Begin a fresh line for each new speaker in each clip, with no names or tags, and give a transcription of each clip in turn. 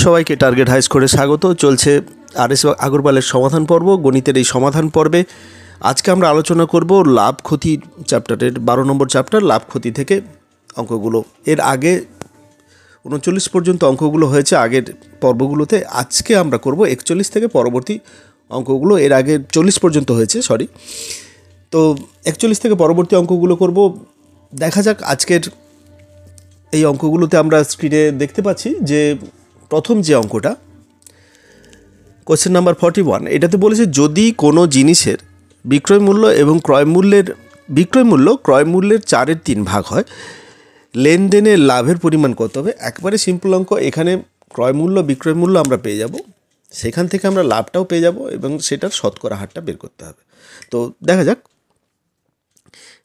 সবাইকে target high স্কোরে স্বাগত। চলছে আর.এস. আগরওয়ালের সমাধান পর্ব, গণিতের এই সমাধান পর্বে আজকে আমরা আলোচনা করব লাভ ক্ষতি চ্যাপ্টারের 12 নম্বর চ্যাপ্টার লাভ ক্ষতি থেকে অঙ্কগুলো। এর আগে 39 পর্যন্ত অঙ্কগুলো হয়েছে আগের পর্বগুলোতে। আজকে আমরা করব 41 থেকে পরবর্তী অঙ্কগুলো। এর আগে 40 পর্যন্ত হয়েছে, তো 41 থেকে পরবর্তী অঙ্কগুলো করব। দেখা যাক আজকের এই অঙ্কগুলোতে আমরা স্ক্রিনে দেখতে পাচ্ছি যে প্রথম যে অঙ্কটা কোশ্চেন নাম্বার 41, এটাতে বলেছে যদি কোনো জিনিসের বিক্রয় মূল্য এবং ক্রয় মূল্যের 4/3 ভাগ হয়, লেনদেনের লাভের পরিমাণ কত হবে। একবারে সিম্পল অঙ্ক। এখানে ক্রয় মূল্য বিক্রয় মূল্য আমরা পেয়ে যাব, সেখান থেকে আমরা লাভটাও পেয়ে যাব এবং সেটার শতকরা হারটা বের করতে হবে। তো দেখা যাক,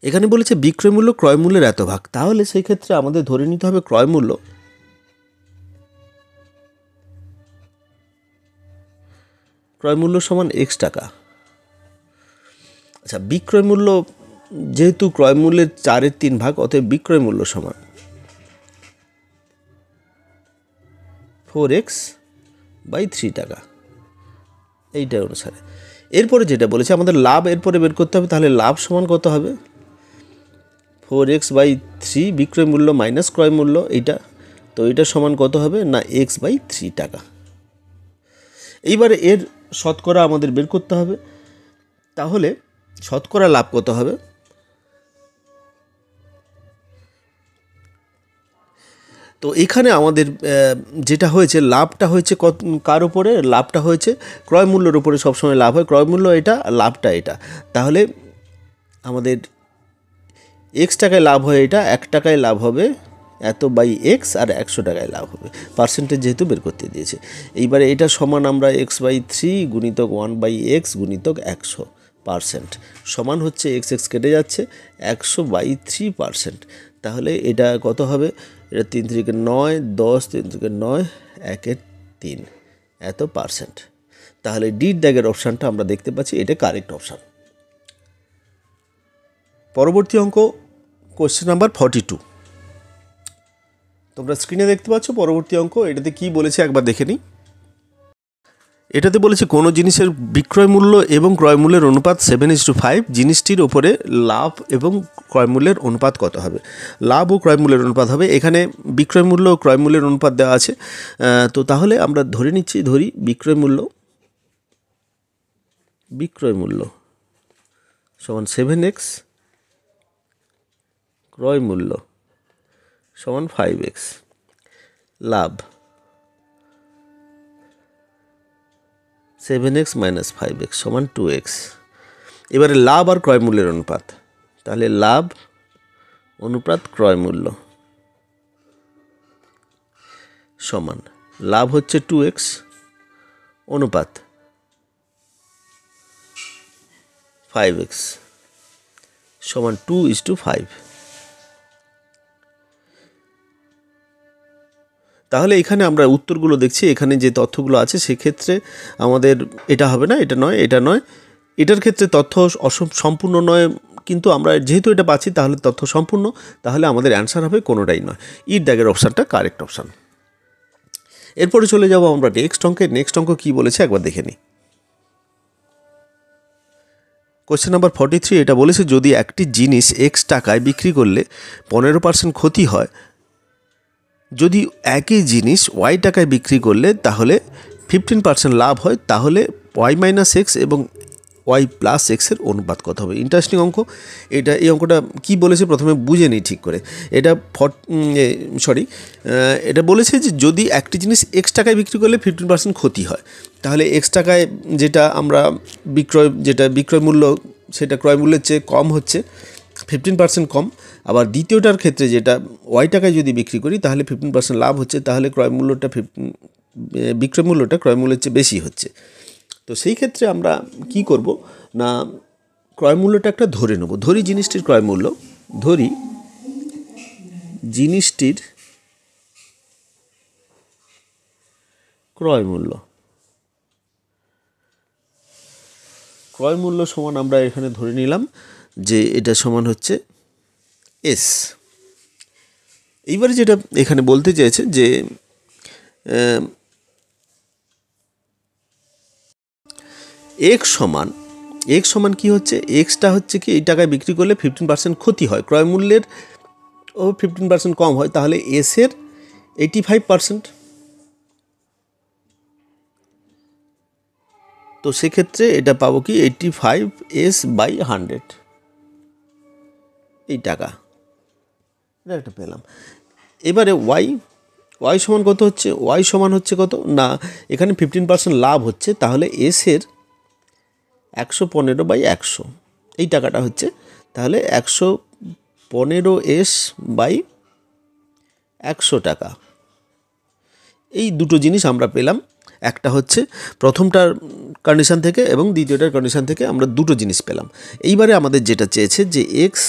এখানে বলেছে বিক্রয় মূল্য ক্রয় মূল্যের এত ভাগ, তাহলে সেই ক্ষেত্রে আমাদের ধরে নিতে হবে ক্রয় মূল্য সমান x টাকা। আচ্ছা, বিক্রয় মূল্য যেহেতু ক্রয় মূল্যের 4/3 ভাগ, অতএব বিক্রয় মূল্য সমান 4x/3 টাকা, এইটা অনুসারে। এরপরে যেটা বলেছে আমাদের লাভ এরপরে বের করতে হবে, তাহলে লাভ সমান কত হবে 4x/3 বিক্রয় মূল্য মাইনাস ক্রয় মূল্য, এইটা। তো এটা সমান কত হবে না x/3 টাকা। এইবারে এর শতকরা আমাদের বের করতে হবে, তাহলে শতকরা লাভ কত হবে। তো এখানে আমাদের যেটা হয়েছে, লাভটা হয়েছে কার উপরে, লাভটা হয়েছে ক্রয় মূল্যের উপরে। সবসময় লাভ হয় ক্রয় মূল্য এটা, লাভটা এটা। তাহলে আমাদের x টাকায় লাভ হয়, এটা 1 টাকায় লাভ হবে এত বাই x, আর 100 টাকায় লাভ হবে। পার্সেন্টেজ যেহেতু বের করতে দিয়েছে। এইবারে এটা সমান আমরা x/3 গুণিতক 1/x গুণিতক 100% সমান হচ্ছে x কেটে যাচ্ছে 100/3%। তাহলে এটা কত হবে, এটা 3 3 9, 10 3 3 9, 1/3 এত পার্সেন্ট। তাহলে ডির দাগের অপশানটা আমরা দেখতে পাচ্ছি, এটা কারেক্ট অপশান। পরবর্তী অঙ্ক কোশ্চেন নাম্বার 42, তোমরা স্ক্রিনে দেখতে পাচ্ছ পরবর্তী অঙ্ক। এটাতে কি বলেছে একবার দেখে নিই। এটাতে বলেছে কোনো জিনিসের বিক্রয় মূল্য এবং ক্রয় মূল্যের অনুপাত 7:5, জিনিসটির ওপরে লাভ এবং ক্রয় মূল্যের অনুপাত কত হবে। লাভ ও ক্রয় মূল্যের অনুপাত হবে। এখানে বিক্রয় মূল্য ও ক্রয় মূল্যের অনুপাত দেওয়া আছে। তো তাহলে আমরা ধরি বিক্রয় মূল্য সমান 7x, ক্রয় মূল্য সমান 5x, লাভ 7x মাইনাস 5x সমান 2x। এবারে লাভ আর ক্রয় মূল্যের অনুপাত, তাহলে লাভ অনুপাত ক্রয় মূল্য সমান লাভ হচ্ছে 2x, অনুপাত 5x সমান 2:5। তাহলে এখানে আমরা উত্তরগুলো দেখছি, এখানে যে তথ্যগুলো আছে সেক্ষেত্রে আমাদের এটা হবে না, এটা নয়, এটার ক্ষেত্রে তথ্য সম্পূর্ণ নয়, কিন্তু আমরা যেহেতু এটা পাচ্ছি তাহলে তথ্য সম্পূর্ণ। তাহলে আমাদের অ্যান্সার হবে কোনোটাই নয়, ইর দাগের অপশানটা কারেক্ট অপশান। এরপরে চলে যাব আমরা নেক্সট অঙ্ক কি বলেছে একবার দেখে নিই। কোশ্চেন নাম্বার 43, এটা বলেছে যদি একটি জিনিস x টাকায় বিক্রি করলে 15% ক্ষতি হয়, যদি একই জিনিস y টাকায় বিক্রি করলে তাহলে 15% লাভ হয়, তাহলে y-x এবং y+x এর অনুপাত কত হবে। ইন্টারেস্টিং অঙ্ক এটা। এই অঙ্কটা কি বলেছে প্রথমে বুঝে নিই ঠিক করে। এটা বলেছে যে যদি একটি জিনিস x টাকায় বিক্রি করলে 15% ক্ষতি হয়, তাহলে x টাকায় যেটা আমরা বিক্রয় মূল্য সেটা ক্রয় মূল্যের চেয়ে কম হচ্ছে, 15% কম। আবার দ্বিতীয়টার ক্ষেত্রে যেটা y টাকায় যদি বিক্রি করি তাহলে 15% লাভ হচ্ছে, তাহলে বিক্রয় মূল্যটা ক্রয় মূল্যের চেয়ে বেশি হচ্ছে। তো সেই ক্ষেত্রে আমরা কি করব না, ক্রয় মূল্যটা একটা ধরে নেব। ধরি জিনিসটির ক্রয় মূল্য ক্রয় মূল্য সমান আমরা এখানে ধরে নিলাম যে এটা সমান হচ্ছে এস। এইবারে যেটা এখানে বলতে চেয়েছে যে এক্স সমান কি হচ্ছে, এক্সটা হচ্ছে কি এই টাকায় বিক্রি করলে 15% ক্ষতি হয়, ক্রয় মূল্যের ও 15% কম হয়, তাহলে এসের 85%। তো সেক্ষেত্রে এটা পাবো কি 85s/100 এই টাকা, এটা একটা পেলাম। এবারে ওয়াই সমান কত হচ্ছে, ওয়াই সমান হচ্ছে কত না, এখানে 15% লাভ হচ্ছে, তাহলে এসের 115/100 এই টাকাটা হচ্ছে, তাহলে 115s/100 টাকা। এই দুটো জিনিস আমরা পেলাম, একটা হচ্ছে প্রথমটার কন্ডিশন থেকে এবং দ্বিতীয়টার কন্ডিশন থেকে আমরা দুটো জিনিস পেলাম। এইবারে আমাদের যেটা চেয়েছে যে এক্স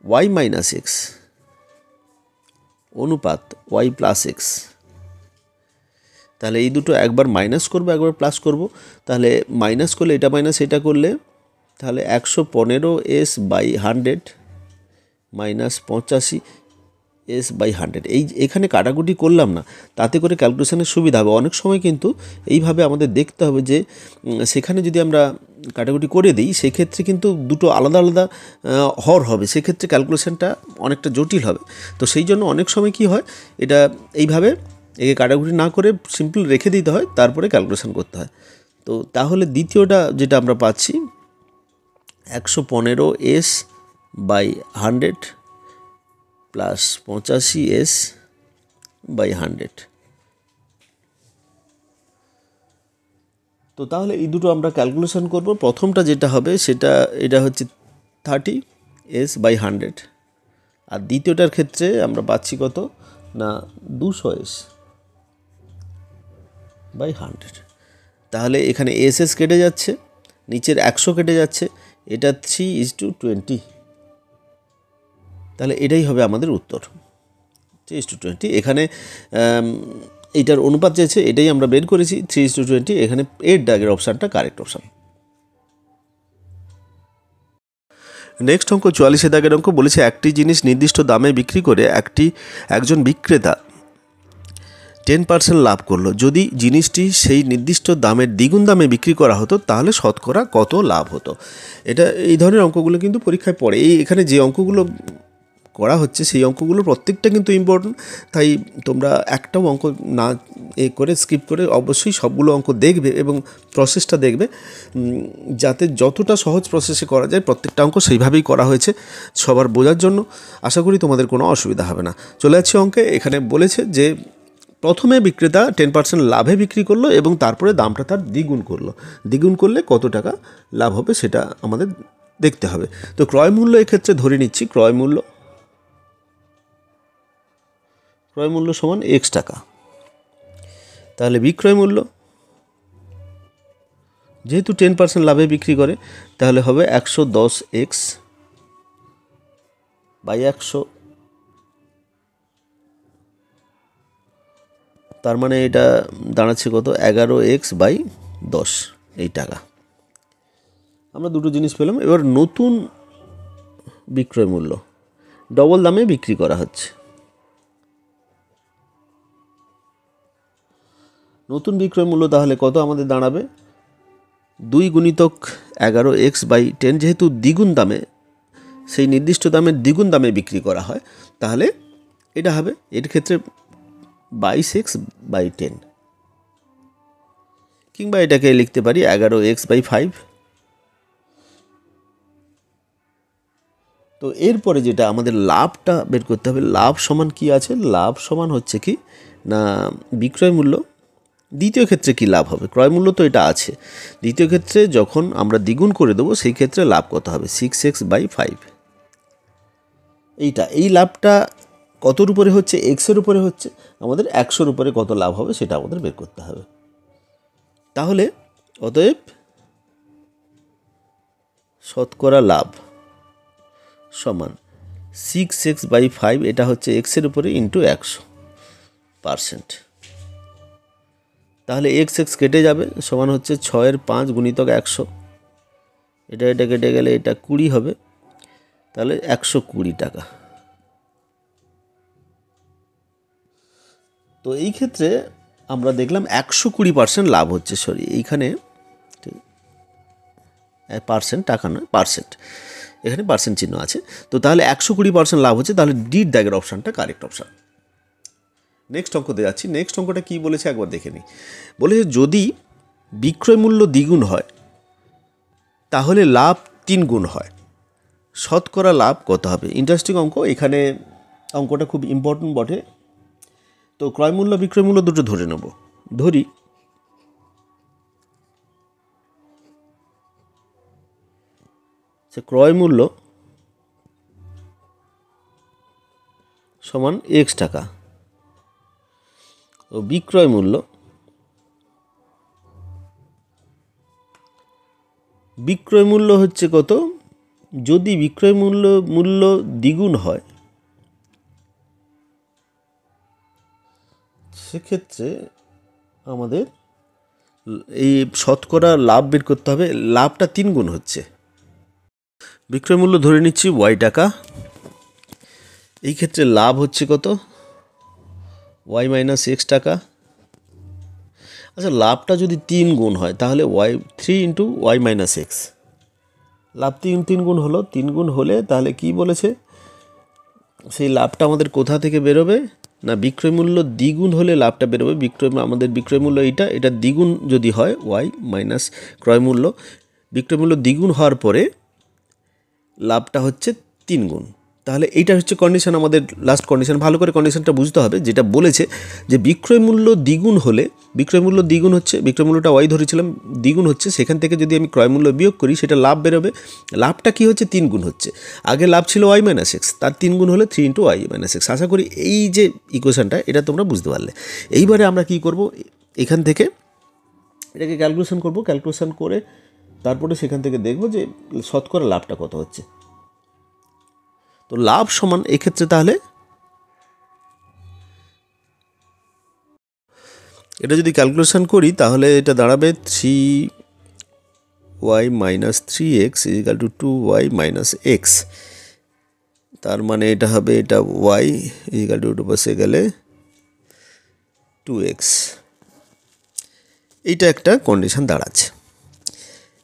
ওয়াই মাইনাস এক্স অনুপাত ওয়াই প্লাস এক্স, তাহলে এই দুটো একবার মাইনাস করবো একবার প্লাস করব, তাহলে মাইনাস করলে এটা মাইনাস এটা করলে, তাহলে 115s/100 মাইনাস 85s/100। এখানে কাটাকুটি করলাম না, তাতে করে ক্যালকুলেশনের সুবিধা হবে। অনেক সময় কিন্তু এইভাবে আমাদের দেখতে হবে যে সেখানে যদি আমরা কাটাকুটি করে দিই সেক্ষেত্রে কিন্তু দুটো আলাদা আলাদা হর হবে, সেক্ষেত্রে ক্যালকুলেশনটা অনেকটা জটিল হবে। তো সেই জন্য অনেক সময় কি হয়, এটা এইভাবে একে কাটাকুটি না করে সিম্পল রেখে দিতে হয়, তারপরে ক্যালকুলেশন করতে হয়। তো তাহলে দ্বিতীয়টা যেটা আমরা পাচ্ছি 115s/100 প্লাস 85s/100। তো তাহলে এই দুটো আমরা ক্যালকুলেশন করব। প্রথমটা যেটা হবে এটা হচ্ছে 30s/100, আর দ্বিতীয়টার ক্ষেত্রে আমরা পাচ্ছি কত না 200s/100। তাহলে এখানে এস কেটে যাচ্ছে, নিচের 100 কেটে যাচ্ছে, এটা 3:20। তাহলে এটাই হবে আমাদের উত্তর, 3:20। এখানে এইটার অনুপাত চেয়েছে, এটাই আমরা বের করেছি 3:20। এখানে এর দাগের অপশানটা কারেক্ট অপশান। নেক্সট অঙ্ক 44 দাগের অঙ্ক বলেছে, একটি জিনিস নির্দিষ্ট দামে বিক্রি করে একজন বিক্রেতা 10% লাভ করলো। যদি জিনিসটি সেই নির্দিষ্ট দামের দ্বিগুণ দামে বিক্রি করা হতো তাহলে শতকরা কত লাভ হতো। এটা এই ধরনের অঙ্কগুলো কিন্তু পরীক্ষায় পড়ে। এখানে যে অঙ্কগুলো করা হচ্ছে সেই অঙ্কগুলো প্রত্যেকটা কিন্তু ইম্পর্টেন্ট, তাই তোমরা একটাও অঙ্ক না করে স্কিপ করে অবশ্যই সবগুলো অঙ্ক দেখবে এবং প্রসেসটা দেখবে, যাতে যতটা সহজ প্রসেসে করা যায় প্রত্যেকটা অঙ্ক সেইভাবেই করা হয়েছে সবার বোঝার জন্য। আশা করি তোমাদের কোনো অসুবিধা হবে না। চলে যাচ্ছি অঙ্কে। এখানে বলেছে যে প্রথমে বিক্রেতা 10% লাভে বিক্রি করলো এবং তারপরে দামটা তার দ্বিগুণ করলো। দ্বিগুণ করলে কত টাকা লাভ হবে সেটা আমাদের দেখতে হবে। তো ক্রয় মূল্য এক্ষেত্রে ধরে নিচ্ছি, ক্রয় মূল্য সমান এক্স টাকা। তাহলে বিক্রয় মূল্য যেহেতু 10% লাভে বিক্রি করে তাহলে হবে 110x/100, তার মানে এটা দাঁড়াচ্ছে কত 11x/10 এই টাকা। আমরা দুটো জিনিস পেলাম। এবার নতুন বিক্রয় মূল্য ডবল দামে বিক্রি করা হচ্ছে। নতুন বিক্রয় মূল্য তাহলে কত আমাদের দাঁড়াবে 2x11x/10, যেহেতু দ্বিগুণ দামে সেই নির্দিষ্ট দামের দ্বিগুণ দামে বিক্রি করা হয় তাহলে এটা হবে এর ক্ষেত্রে 22x/10, কিংবা এটাকে লিখতে পারি 11x/5। তো এরপরে যেটা আমাদের লাভটা বের করতে হবে, লাভ সমান কি আছে, লাভ সমান হচ্ছে কি না বিক্রয় মূল্য, দ্বিতীয় ক্ষেত্রে কি লাভ হবে, ক্রয় মূল্য তো এটা আছে, দ্বিতীয় ক্ষেত্রে যখন আমরা দ্বিগুণ করে দেবো সেই ক্ষেত্রে লাভ কত হবে 6x/5। এই লাভটা কতর উপরে হচ্ছে, এক্সের উপরে হচ্ছে, আমাদের 100-র উপরে কত লাভ হবে সেটা আমাদের বের করতে হবে। তাহলে অতএব শতকরা লাভ সমান 6x/5, এটা হচ্ছে এক্সের উপরে ইন্টু 100%। তাহলে x কেটে যাবে, সমান হচ্ছে 6/5 গুণিতক 100, এটা কেটে গেলে এটা 20 হবে, তাহলে 120 টাকা। তো এই ক্ষেত্রে আমরা দেখলাম 120% লাভ হচ্ছে, সরি এইখানে পার্সেন্ট, টাকা নয় পার্সেন্ট, এখানে পার্সেন্ট চিহ্ন আছে। তো তাহলে 120% লাভ হচ্ছে, তাহলে ডির দাগের অপশানটা কারেক্ট অপশান। নেক্সট অঙ্কতে যাচ্ছি। নেক্সট অঙ্কটা কী বলেছে একবার দেখে নিই। বলেছে যদি বিক্রয় মূল্য দ্বিগুণ হয় তাহলে লাভ 3 গুণ হয়, শতকরা লাভ কত হবে? ইন্টারেস্টিং অঙ্ক। এখানে অঙ্কটা খুব ইম্পর্টেন্ট বটে। তো ক্রয় মূল্য বিক্রয় মূল্য দুটো ধরে নেব। ধরি ক্রয় মূল্য সমান x টাকা ও বিক্রয় মূল্য হচ্ছে কত? যদি বিক্রয় মূল্য দ্বিগুণ হয় সেক্ষেত্রে আমাদের এই শতকরা লাভ বের করতে হবে। লাভটা 3 গুণ হচ্ছে। বিক্রয় মূল্য ধরে নিচ্ছি y টাকা, এই ক্ষেত্রে লাভ হচ্ছে কত? y মাইনাস x টাকা। আচ্ছা, লাভটা যদি 3 গুণ হয় তাহলে 3 ইন্টু y মাইনাস এক্স। লাভ 3 গুণ হলো, 3 গুণ হলে তাহলে কি বলেছে? সেই লাভটা আমাদের কোথা থেকে বেরোবে? না, বিক্রয় মূল্য দ্বিগুণ হলে লাভটা বেরোবে। আমাদের বিক্রয় মূল্য এটা দ্বিগুণ যদি হয় y মাইনাস ক্রয় মূল্য, বিক্রয় মূল্য দ্বিগুণ হওয়ার পরে লাভটা হচ্ছে 3 গুণ। তাহলে এইটা হচ্ছে কন্ডিশন, আমাদের লাস্ট কন্ডিশন। ভালো করে কন্ডিশনটা বুঝতে হবে। যেটা বলেছে যে বিক্রয় মূল্য দ্বিগুণ হলে, বিক্রয় মূল্য দ্বিগুণ হচ্ছে, বিক্রয় মূল্যটা y ধরেছিলাম, দ্বিগুণ হচ্ছে, সেখান থেকে যদি আমি ক্রয় মূল্য বিয়োগ করি সেটা লাভ বেরোবে। লাভটা কি হচ্ছে? 3 গুণ হচ্ছে। আগে লাভ ছিল y মাইনাস এক্স, তার 3 গুণ হলে 3 ইন্টু y মাইনাস এক্স। আশা করি এই যে ইকুয়েশনটা এটা তোমরা বুঝতে পারলে। এইবারে আমরা কি করব? এখান থেকে এটাকে ক্যালকুলেশন করব। ক্যালকুলেশন করে তারপরে সেখান থেকে দেখব যে শতকরা লাভটা কত হচ্ছে। তো লাভ সমান এক্ষেত্রে তাহলে এটা যদি ক্যালকুলেশন করি তাহলে এটা দাঁড়াবে 3y minus 3x equal to 2y minus x. তার মানে এটা হবে, এটা y ইজিক্যাল টু বসে গেলে 2x। এইটা একটা কন্ডিশন দাঁড়াচ্ছে।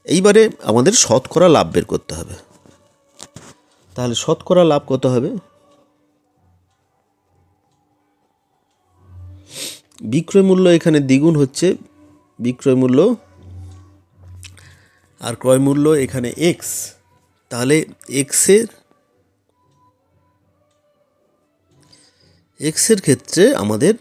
এইবারে আমাদের শতকরা লাভ বের করতে হবে। তাহলে শতকরা লাভ কত হবে? বিক্রয় মূল্য এখানে দ্বিগুণ হচ্ছে, বিক্রয় মূল্য, আর ক্রয় মূল্য এখানে x। তাহলে x এর ক্ষেত্রে আমাদের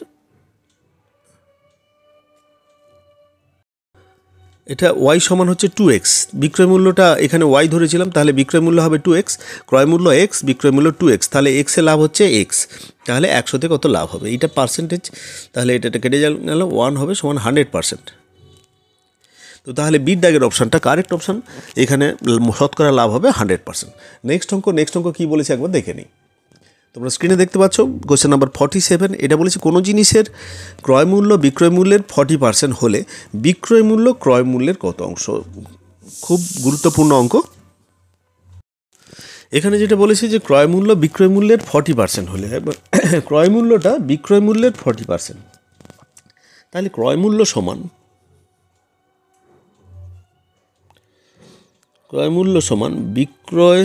এটা y সমান হচ্ছে 2x। বিক্রয় মূল্যটা এখানে y ধরেছিলাম, তাহলে বিক্রয় মূল্য হবে 2x, ক্রয় মূল্য x, বিক্রয় মূল্য 2x। তাহলে x এ লাভ হচ্ছে x। তাহলে 100-তে কত লাভ হবে? এটা পার্সেন্টেজ, তাহলে এটা কেটে গেল, 1 হবে সমান 100%। তো তাহলে বির দাগের অপশানটা কারেক্ট অপশান। এখানে শতকরা লাভ হবে 100%। নেক্সট অঙ্ক কী বলেছে একবার দেখে নিই। তোমরা স্ক্রিনে দেখতে পাচ্ছ কোয়েশ্চেন নাম্বার 47। এটা বলেছে কোনো জিনিসের ক্রয় মূল্য বিক্রয় মূল্যের 40% হলে বিক্রয় মূল্য ক্রয় মূল্যের কত অংশ? খুব গুরুত্বপূর্ণ অঙ্ক। এখানে যেটা বলেছে যে ক্রয় মূল্য বিক্রয় মূল্যের 40% হলে, ক্রয় মূল্যটা বিক্রয় মূল্যের 40%, তাহলে ক্রয় মূল্য সমান বিক্রয়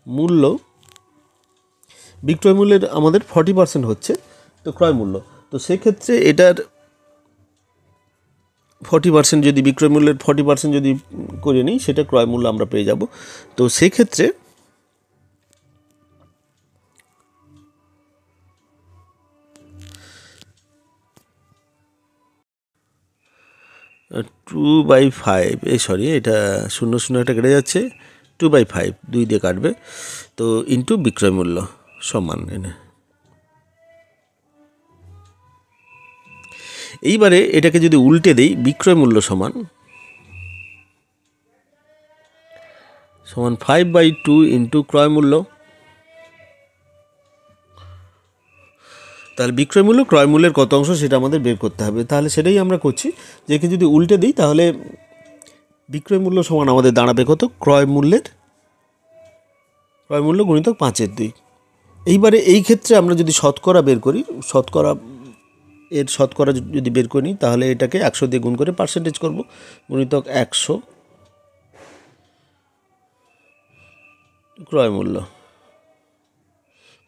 মূল্য, বিক্রয় মূল্যের আমাদের 40% হচ্ছে তো ক্রয় মূল্য। তো সেক্ষেত্রে এটার 40% যদি বিক্রয় মূল্যের 40% যদি করে নিই, সেটা ক্রয় মূল্য আমরা পেয়ে যাব। তো সেক্ষেত্রে 2/5, সরি এটা 0 একটা কেটে যাচ্ছে, 2/5 2 দিয়ে কাটবে, তো ইন্টু বিক্রয় মূল্য সমান এনে। এইবারে এটাকে যদি উল্টে দেই, বিক্রয় মূল্য সমান 5/2 ইন্টু ক্রয় মূল্য। তাহলে বিক্রয় মূল্য ক্রয় মূল্যের কত অংশ সেটা আমাদের বের করতে হবে। তাহলে সেটাই আমরা করছি, যে একে যদি উল্টে দিই তাহলে বিক্রয় মূল্য সমান আমাদের দাঁড়াবে কত? ক্রয় মূল্য গুণিতক 5/2। এইবারে এই ক্ষেত্রে আমরা যদি শতকরা বের করি, শতকরা যদি বের করি তাহলে এটাকে 100 দিয়ে গুণ করে পার্সেন্টেজ করব, গুণিতক 100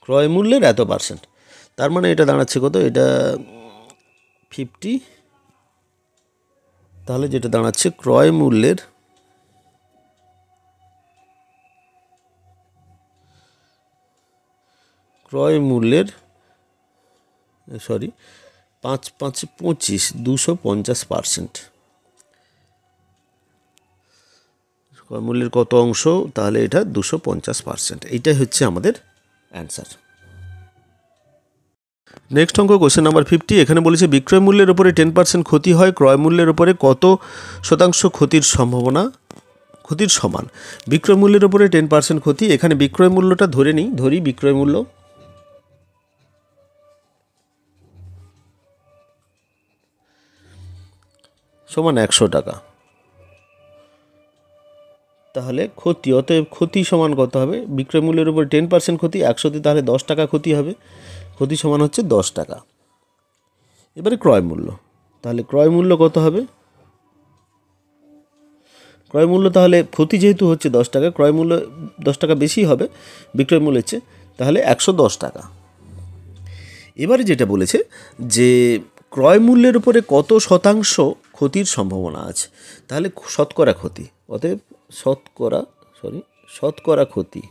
ক্রয় মূল্যের এত পার্সেন্ট। তার মানে এটা দাঁড়াচ্ছে কত, এটা 50, তাহলে যেটা দাঁড়াচ্ছে ক্রয় মূল্যের 5 5 25 250%। ক্রয় মূল্যের কত অংশ, তাহলে এটা 250%। এইটাই হচ্ছে আমাদের অ্যান্সার। নেক্সট অঙ্ক কোশ্চেন নাম্বার 50। এখানে বলেছে বিক্রয় মূল্যের উপরে 10% ক্ষতি হয়, ক্রয় মূল্যের উপরে কত শতাংশ ক্ষতির সমান। বিক্রয় মূল্যের উপরে 10% ক্ষতি, এখানে বিক্রয় মূল্যটা ধরি বিক্রয় মূল্য সমান 100 টাকা। তাহলে অতএব ক্ষতি সমান কত হবে, বিক্রয় মূল্যের উপর 10% ক্ষতি, 100তে তাহলে 10 টাকা ক্ষতি হবে, ক্ষতি সমান হচ্ছে 10 টাকা। এবারে ক্রয় মূল্য, তাহলে ক্রয় মূল্য কত হবে, ক্রয় মূল্য তাহলে ক্ষতি যেহেতু হচ্ছে 10 টাকা, ক্রয় মূল্য 10 টাকা বেশি হবে বিক্রয় মূল্যের চেয়ে, তাহলে 110 টাকা। এবারে যেটা বলেছে যে ক্রয় মূল্যের উপরে কত শতাংশ ক্ষতির সম্ভাবনা আছে, তাহলে শতকরা ক্ষতি, অতএব শতকরা ক্ষতি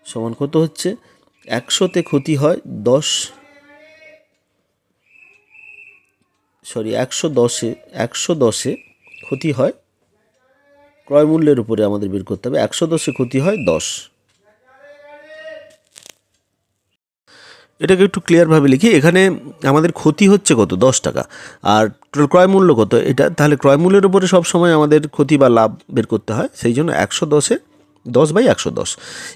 সমান কত হচ্ছে, 100তে ক্ষতি হয় 110এ ক্ষতি হয়, ক্রয় মূল্যের উপরে আমাদের বের করতে হবে, 110এ ক্ষতি হয় 10। এটাকে একটু ক্লিয়ারভাবে লিখি, এখানে আমাদের ক্ষতি হচ্ছে কত, 10 টাকা, আর ক্রয় মূল্য কত এটা, তাহলে ক্রয় মূল্যের উপরে সবসময় আমাদের ক্ষতি বা লাভ বের করতে হয়, সেই জন্য 110-এ 10/110।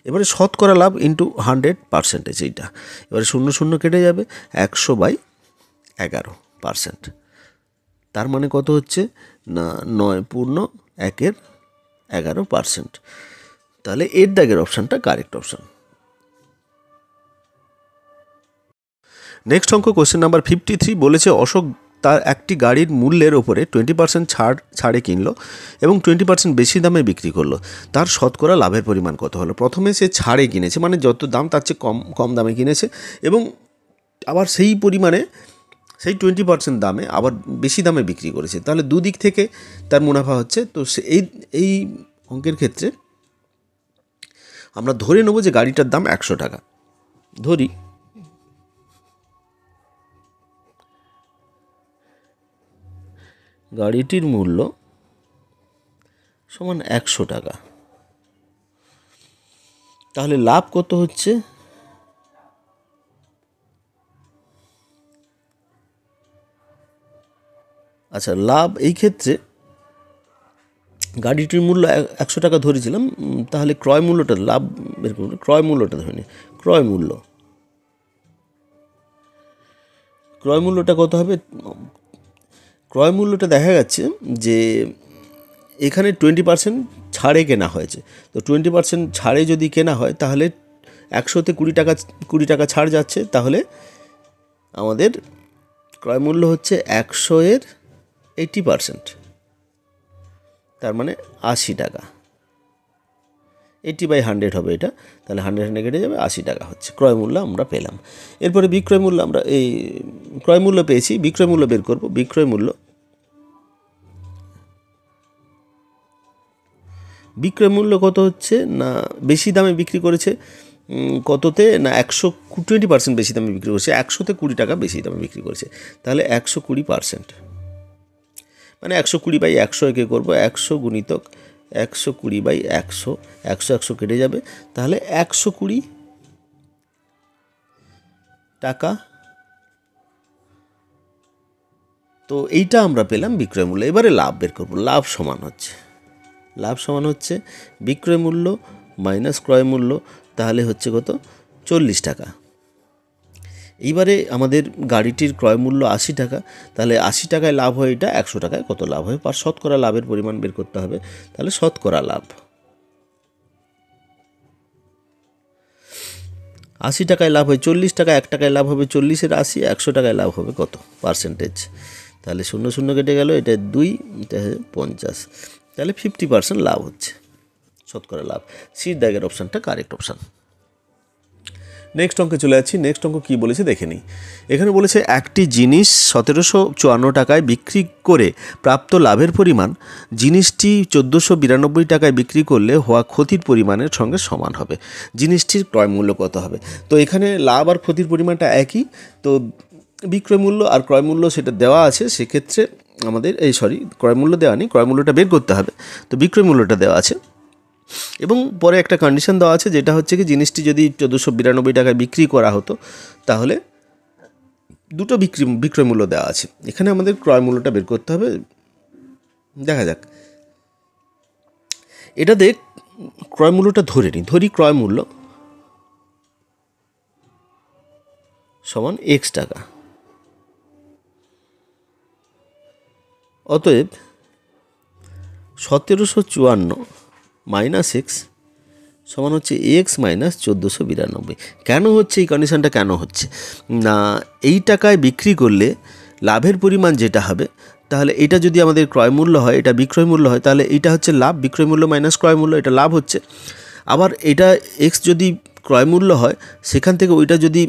এবারে শতকরা লাভ ইন্টু 100%, এইটা এবারে 0 কেটে যাবে, 100/11%। তার মানে কত হচ্ছে না 9.1%। তাহলে এর দাগের অপশানটা কারেক্ট অপশান। নেক্সট অঙ্ক কোশ্চেন নাম্বার 53 বলেছে অশোক তার একটি গাড়ির মূল্যের ওপরে 20% ছাড়ে কিনলো এবং 20% বেশি দামে বিক্রি করলো, তার শতকরা লাভের পরিমাণ কত হলো। প্রথমে সে ছাড়ে কিনেছে, মানে যত দাম তার চেয়ে কম দামে কিনেছে, এবং আবার সেই পরিমাণে সেই 20% দামে আবার বেশি দামে বিক্রি করেছে, তাহলে দুদিক থেকে তার মুনাফা হচ্ছে। তো এই অঙ্কের ক্ষেত্রে আমরা ধরে নেব যে গাড়িটার দাম 100 টাকা, ধরি গাড়িটির মূল্য সমান 100 টাকা, তাহলে লাভ কত হচ্ছে, আচ্ছা লাভ এই ক্ষেত্রে গাড়িটির মূল্য 100 টাকা ধরেছিলাম, তাহলে ক্রয় মূল্যটা লাভ বের করব, ক্রয় মূল্যটা ধরে নিই, ক্রয় মূল্যটা কত হবে, ক্রয় মূল্যটা দেখা যাচ্ছে যে এখানে 20% ছাড়ে কেনা হয়েছে, তো 20% ছাড়ে যদি কেনা হয় তাহলে 100তে 20 টাকা ছাড় যাচ্ছে, তাহলে আমাদের ক্রয় মূল্য হচ্ছে 100-এর 80%, তার মানে 80 টাকা, 80/100 হবে এটা, তাহলে 100 কেটে যাবে, 80 টাকা হচ্ছে ক্রয় মূল্য আমরা পেলাম। এরপরে বিক্রয় মূল্য, আমরা এই ক্রয় মূল্য পেয়েছি, বিক্রয় মূল্য বের করব। বিক্রয় মূল্য কত হচ্ছে না, বেশি দামে বিক্রি করেছে কততে না 20% বেশি দামে বিক্রি করেছে, 100তে 20 টাকা বেশি দামে বিক্রি করেছে, তাহলে 120%, মানে 120/100 একে করবো, 100 গুণিতক 120/100, 100 কেটে যাবে, তাহলে 120 টাকা। তো এইটা আমরা পেলাম বিক্রয় মূল্য। এবারে লাভ বের করব। লাভ সমান হচ্ছে বিক্রয় মূল্য মাইনাস ক্রয় মূল্য, তাহলে হচ্ছে কত, 40 টাকা। এইবারে আমাদের গাড়িটির ক্রয় মূল্য 80 টাকা, তাহলে 80 টাকায় লাভ হয়, এটা 100 টাকায় কত লাভ হয়, শতকরা লাভের পরিমাণ বের করতে হবে, তাহলে শতকরা লাভ 80 টাকায় লাভ হয় 40 টাকা, 1 টাকায় লাভ হবে 40-এর 80, 100 টাকায় লাভ হবে কত পার্সেন্টেজ? তাহলে 0 0 কেটে গেল, এটা 2, এটা 50, তাহলে 50% লাভ হচ্ছে, শতকরা লাভ। সির দাগের অপশানটা কারেক্ট অপশান। নেক্সট অঙ্কে চলে যাচ্ছি। নেক্সট অঙ্ক কী বলেছে দেখে নিই। এখানে বলেছে একটি জিনিস 1754 টাকায় বিক্রি করে প্রাপ্ত লাভের পরিমাণ জিনিসটি 1492 টাকায় বিক্রি করলে হওয়া ক্ষতির পরিমাণের সঙ্গে সমান হবে। জিনিসটির ক্রয় মূল্য কত হবে? তো এখানে লাভ আর ক্ষতির পরিমাণটা একই, তো বিক্রয় মূল্য আর ক্রয় মূল্য সেটা দেওয়া আছে, সেক্ষেত্রে আমাদের ক্রয় মূল্য দেওয়া নেই, ক্রয় মূল্যটা বের করতে হবে। তো বিক্রয় মূল্যটা দেওয়া আছে এবং পরে একটা কন্ডিশন দেওয়া আছে, যেটা হচ্ছে কি জিনিসটি যদি 1492 টাকায় বিক্রি করা হতো তাহলে দুটো বিক্রয় মূল্য দেওয়া আছে। এখানে আমাদের ক্রয় মূল্যটা বের করতে হবে। দেখা যাক, এটা দেখ ক্রয় মূল্যটা ধরে নিই, ধরি ক্রয় মূল্য সমান এক্স টাকা। অতএব 1754 মাইনাস এক্স সমান হচ্ছে এক্স মাইনাস 1492। কেন হচ্ছে এই কন্ডিশনটা? কেন হচ্ছে না, এই টাকায় বিক্রি করলে লাভের পরিমাণ যেটা হবে, তাহলে এটা যদি আমাদের ক্রয় মূল্য হয়, এটা বিক্রয় মূল্য হয়, তাহলে এটা হচ্ছে লাভ, বিক্রয় মূল্য মাইনাস ক্রয় মূল্য, এটা লাভ হচ্ছে। আবার এটা এক্স যদি ক্রয় মূল্য হয়, সেখান থেকে ওইটা যদি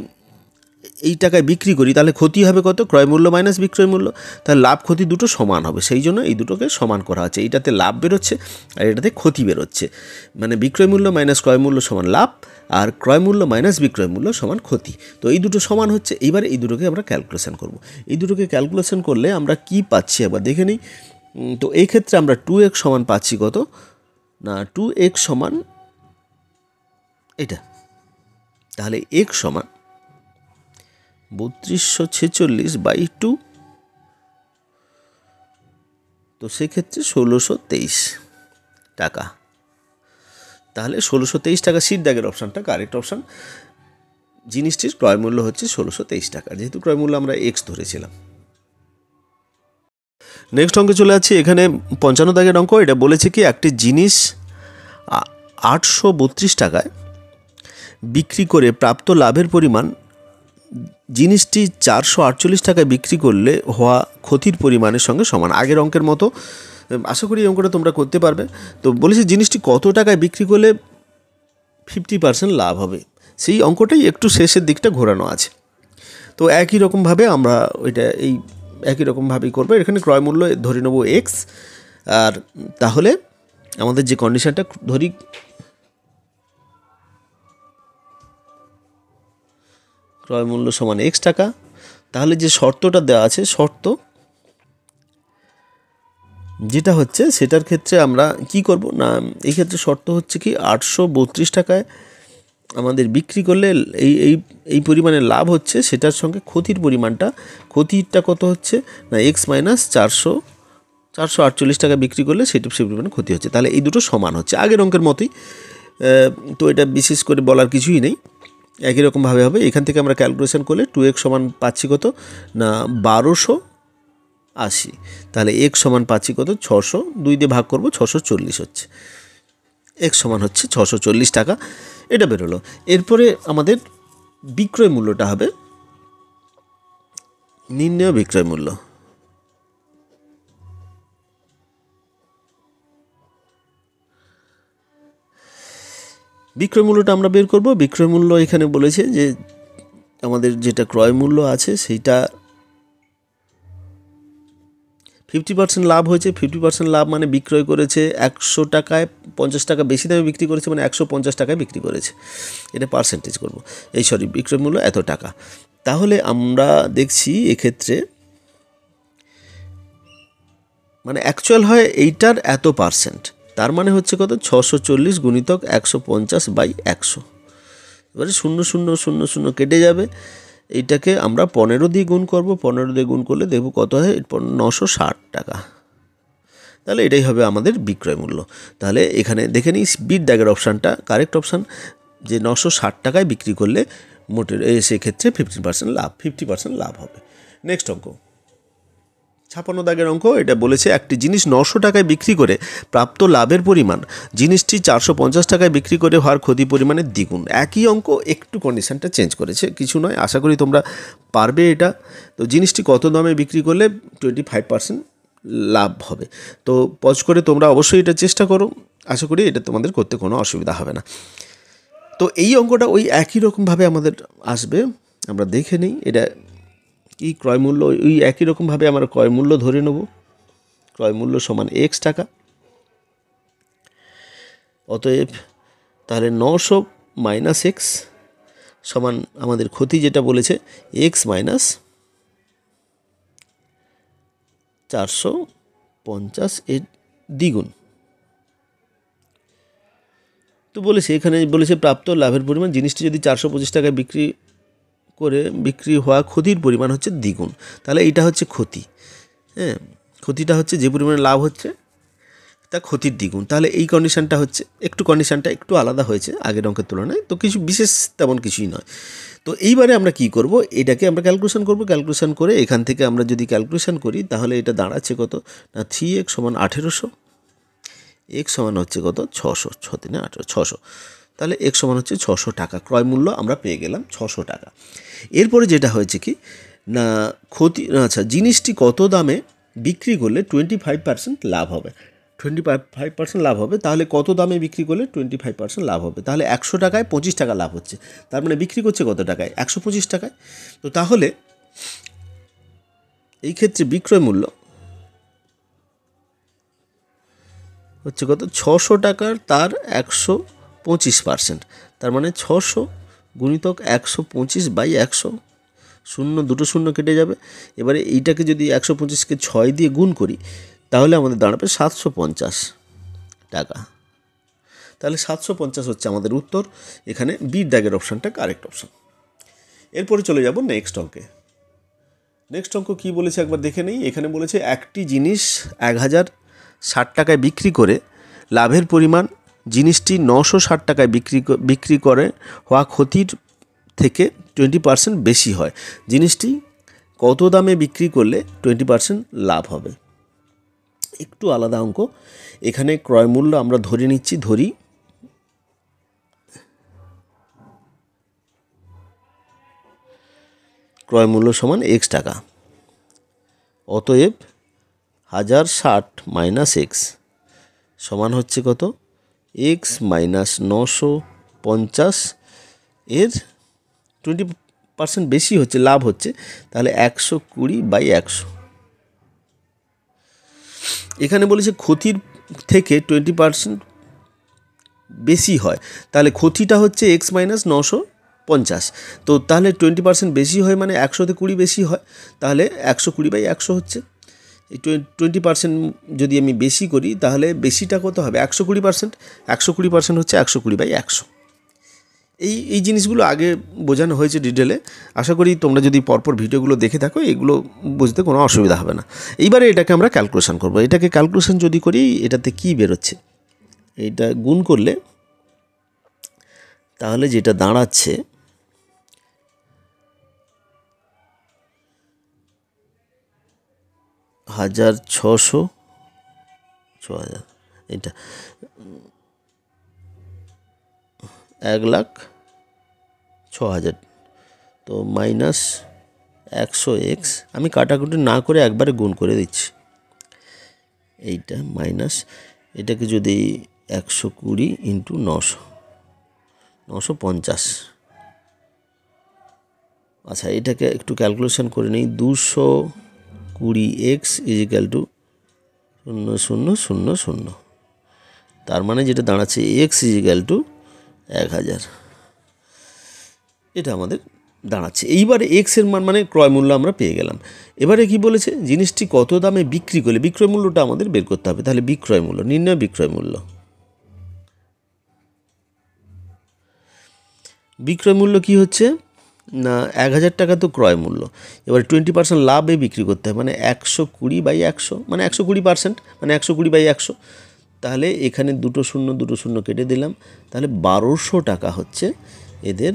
এই টাকায় বিক্রি করি তাহলে ক্ষতি হবে কত? ক্রয় মূল্য মাইনাস বিক্রয় মূল্য, তাহলে লাভ ক্ষতি দুটো সমান হবে। সেই জন্য এই দুটোকে সমান করা হচ্ছে, এইটাতে লাভ বেরোচ্ছে আর এটাতে ক্ষতি বেরোচ্ছে। মানে বিক্রয় মূল্য মাইনাস ক্রয় মূল্য সমান লাভ, আর ক্রয় মূল্য মাইনাস বিক্রয় মূল্য সমান ক্ষতি। তো এই দুটো সমান হচ্ছে। এইবার এই দুটোকে আমরা ক্যালকুলেশন করব। এই দুটোকে ক্যালকুলেশন করলে আমরা কি পাচ্ছি একবার দেখে নিই। তো এই ক্ষেত্রে আমরা 2x সমান পাচ্ছি কত না, 2x সমান এটা, তাহলে x সমান 3246/2, তো সেক্ষেত্রে 1623 টাকা। তাহলে 1623 টাকা সিট দাগের অপশানটা কারেক্ট অপশান। জিনিসটির ক্রয় মূল্য হচ্ছে 1623 টাকা, যেহেতু ক্রয় মূল্য আমরা এক্স ধরেছিলাম। নেক্সট অঙ্কে চলে যাচ্ছি। এখানে 55 দাগের অঙ্ক। এটা বলেছে কি একটি জিনিস 832 টাকায় বিক্রি করে প্রাপ্ত লাভের পরিমাণ জিনিসটি 448 টাকায় বিক্রি করলে হওয়া ক্ষতির পরিমাণের সঙ্গে সমান। আগের অঙ্কের মতো, আশা করি এই অঙ্কটা তোমরা করতে পারবে। তো বলেছি জিনিসটি কত টাকায় বিক্রি করলে 50% লাভ হবে, সেই অঙ্কটাই একটু শেষের দিকটা ঘোরানো আছে। তো একই রকমভাবে আমরা এই একই রকমভাবেই করবো। এখানে ক্রয় মূল্য ধরে নেব এক্স, আর তাহলে আমাদের যে কন্ডিশনটা ধরি, ক্রয় মূল্য সমান এক্স টাকা, তাহলে যে শর্তটা দেওয়া আছে, শর্ত যেটা হচ্ছে সেটার ক্ষেত্রে আমরা কি করব না, এই ক্ষেত্রে শর্ত হচ্ছে কি 832 টাকায় আমাদের বিক্রি করলে এই পরিমাণে লাভ হচ্ছে, সেটার সঙ্গে ক্ষতিটা কত হচ্ছে না এক্স মাইনাস 448 টাকা বিক্রি করলে সেই পরিমাণে ক্ষতি হচ্ছে। তাহলে এই দুটো সমান হচ্ছে আগের অঙ্কের মতোই। তো এটা বিশেষ করে বলার কিছুই নেই, একই রকমভাবে হবে। এখান থেকে আমরা ক্যালকুলেশন করলে 2x সমান পাচ্ছি কত না 1280, তাহলে x সমান পাচ্ছি কত 600, 2 দিয়ে ভাগ করব 640 হচ্ছে, x সমান হচ্ছে 640 টাকা, এটা বেরোলো। এরপরে আমাদের বিক্রয় মূল্যটা হবে নির্ণেয় বিক্রয় মূল্য। বিক্রয় মূল্যটা আমরা বের করব। বিক্রয় মূল্য এখানে বলেছে যে আমাদের যেটা ক্রয় মূল্য আছে সেইটা 50% লাভ হয়েছে। 50% লাভ মানে বিক্রয় করেছে 100 টাকায়, 50 টাকা বেশি দামে বিক্রি করেছে, মানে 150 টাকায় বিক্রি করেছে। এটা পার্সেন্টেজ করব, বিক্রয় মূল্য এত টাকা। তাহলে আমরা দেখছি এক্ষেত্রে মানে অ্যাকচুয়াল হয় এইটার এত পার্সেন্ট, তার মানে হচ্ছে কত 640 গুণিতক 150/100। এবারে 0 0 0 0 কেটে যাবে, এইটাকে আমরা 15 দিয়ে গুণ করব। 15 দিয়ে গুণ করলে দেখব কত হয় 960 টাকা। তাহলে এটাই হবে আমাদের বিক্রয় মূল্য। তাহলে এখানে দেখে নিই বিট দাগের অপশানটা কারেক্ট অপশান, যে 960 টাকায় বিক্রি করলে সেক্ষেত্রে 50% লাভ হবে। নেক্সট অঙ্ক 56 দাগের অঙ্ক, এটা বলেছে একটি জিনিস 900 টাকায় বিক্রি করে প্রাপ্ত লাভের পরিমাণ জিনিসটি 450 টাকায় বিক্রি করে হওয়ার ক্ষতি পরিমাণের দ্বিগুণ। একই অঙ্ক, একটু কন্ডিশনটা চেঞ্জ করেছে, কিছু নয়, আশা করি তোমরা পারবে এটা। তো জিনিসটি কত দামে বিক্রি করলে 25% লাভ হবে। তো পজ করে তোমরা অবশ্যই এটা চেষ্টা করো, আশা করি এটা তোমাদের করতে কোনো অসুবিধা হবে না। তো এই অঙ্কটা ওই একই রকমভাবে আমাদের আসবে, আমরা দেখে নিই এটা কি ক্রয় মূল্য। ওই একই রকমভাবে আমরা ক্রয় মূল্য ধরে নেব, ক্রয় মূল্য সমান এক্স টাকা। অতএব তাহলে 900 মাইনাস এক্স সমান আমাদের ক্ষতি যেটা বলেছে এক্স মাইনাস 450 এর দ্বিগুণ। তো বলেছে এখানে বলেছে প্রাপ্ত লাভের পরিমাণ জিনিসটি যদি 425 টাকায় বিক্রি হওয়া ক্ষতির পরিমাণ হচ্ছে দ্বিগুণ, তাহলে এইটা হচ্ছে ক্ষতি। হ্যাঁ, ক্ষতিটা হচ্ছে যে পরিমাণে লাভ হচ্ছে তা ক্ষতির দ্বিগুণ। তাহলে এই কন্ডিশনটা হচ্ছে কন্ডিশনটা একটু আলাদা হয়েছে আগের অঙ্কের তুলনায়, তো কিছু বিশেষ তেমন কিছুই নয়। তো এইবারে আমরা কি করব, এটাকে আমরা ক্যালকুলেশন করব। ক্যালকুলেশন করে এখান থেকে আমরা যদি ক্যালকুলেশন করি তাহলে এটা দাঁড়াচ্ছে কত না 3x সমান 1800, এক্স সমান হচ্ছে কত 600, 6 3 18 600। তাহলে এক্স সমান হচ্ছে 600 টাকা, ক্রয় মূল্য আমরা পেয়ে গেলাম 600 টাকা। এরপরে যেটা হয়েছে কি না আচ্ছা, জিনিসটি কত দামে বিক্রি করলে 25% লাভ হবে, 25% লাভ হবে। তাহলে কত দামে বিক্রি করলে 25% লাভ হবে, তাহলে 100 টাকায় 25 টাকা লাভ হচ্ছে, তার মানে বিক্রি করছে কত টাকায় 125 টাকায়। তো তাহলে এই ক্ষেত্রে বিক্রয় মূল্য হচ্ছে কত 600 টাকার তার 125%, তার মানে 600 গুণিতক 125/100, শূন্য দুটো শূন্য কেটে যাবে। এবারে এইটাকে যদি 125কে 6 দিয়ে গুণ করি তাহলে আমাদের দাঁড়াবে 750 টাকা। তাহলে 750 হচ্ছে আমাদের উত্তর। এখানে বির দাগের অপশানটা কারেক্ট অপশান। এরপরে চলে যাব নেক্সট অঙ্কে। নেক্সট অঙ্ক কী বলেছে একবার দেখে নেই। এখানে বলেছে একটি জিনিস 1060 টাকায় বিক্রি করে লাভের পরিমাণ জিনিসটি 960 টাকায় বিক্রি করে হওয়া ক্ষতির থেকে 20% বেশি হয়। জিনিসটি কত দামে বিক্রি করলে 20% লাভ হবে। একটু আলাদা অঙ্ক। এখানে ক্রয় মূল্য আমরা ধরে নিচ্ছি, ধরি ক্রয় মূল্য সমান এক্স টাকা। অতএব 1060 মাইনাস এক্স সমান হচ্ছে কত এক্স মাইনাস 950 এর 20% বেশি হচ্ছে, লাভ হচ্ছে, তাহলে 120/100। এখানে বলেছে ক্ষতির থেকে 20% বেশি হয়, তাহলে ক্ষতিটা হচ্ছে এক্স মাইনাস 950। তো তাহলে 20% বেশি হয় মানে 100তে 20 বেশি হয়, তাহলে 120/100 হচ্ছে। এই 20% যদি আমি বেশি করি তাহলে বেশিটা কত হবে 120%, 120% হচ্ছে 120/100। এই জিনিসগুলো আগে বোঝানো হয়েছে ডিটেলে। আশা করি তোমরা যদি পরপর ভিডিওগুলো দেখে থাকো এগুলো বুঝতে কোনো অসুবিধা হবে না। এইবারে এটাকে আমরা ক্যালকুলেশন করব। এটাকে ক্যালকুলেশন যদি করি এটাতে কি বেরোচ্ছে, এইটা গুণ করলে তাহলে যেটা দাঁড়াচ্ছে 1600, 6000, এটা 1,06,000। তো মাইনাস 100x, আমি কাটাকুটি না করে একবারে গুণ করে দিচ্ছি। এইটা মাইনাস, এটাকে যদি 120 ইন্টু 950। আচ্ছা, এটাকে একটু ক্যালকুলেশন করে নিই। 220x ইজিক্যাল টু 0000, তার মানে যেটা দাঁড়াচ্ছে এক্স ইজিক্যাল টু 1000, এটা আমাদের দাঁড়াচ্ছে। এইবারে এক্সের মান মানে ক্রয় মূল্য আমরা পেয়ে গেলাম। এবারে কি বলেছে জিনিসটি কত দামে বিক্রি করলে, বিক্রয় মূল্যটা আমাদের বের করতে হবে। তাহলে বিক্রয় মূল্য নির্ণয়, বিক্রয় মূল্য কি হচ্ছে না 1000 টাকা তো ক্রয় মূল্য, এবার 20% লাভে বিক্রি করতে হয় মানে 120/100, মানে 120%, মানে 120/100। তাহলে এখানে দুটো শূন্য কেটে দিলাম, তাহলে 1200 টাকা হচ্ছে এদের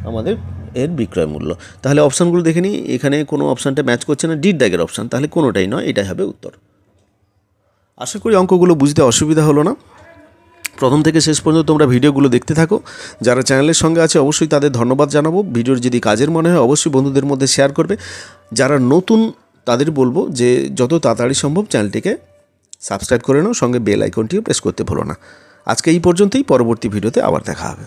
আমাদের এর বিক্রয় মূল্য। তাহলে অপশানগুলো দেখে নিই, এখানে কোনো অপশানটা ম্যাচ করছে না, ডিড দাগের অপশান, তাহলে কোনোটাই নয়, এটাই হবে উত্তর। আশা করি অঙ্কগুলো বুঝতে অসুবিধা হলো না। প্রথম থেকে শেষ পর্যন্ত তোমরা ভিডিওগুলো দেখতে থাকো। যারা চ্যানেলের সঙ্গে আছে অবশ্যই তাদের ধন্যবাদ জানাবো। ভিডিওর যদি কাজের মনে হয় অবশ্যই বন্ধুদের মধ্যে শেয়ার করবে। যারা নতুন তাদের বলবো যে যত তাড়াতাড়ি সম্ভব চ্যানেলটিকে সাবস্ক্রাইব করে নাও, সঙ্গে বেল আইকনটিও প্রেস করতে ভুলো না। আজকে এই পর্যন্তই, পরবর্তী ভিডিওতে আবার দেখা হবে।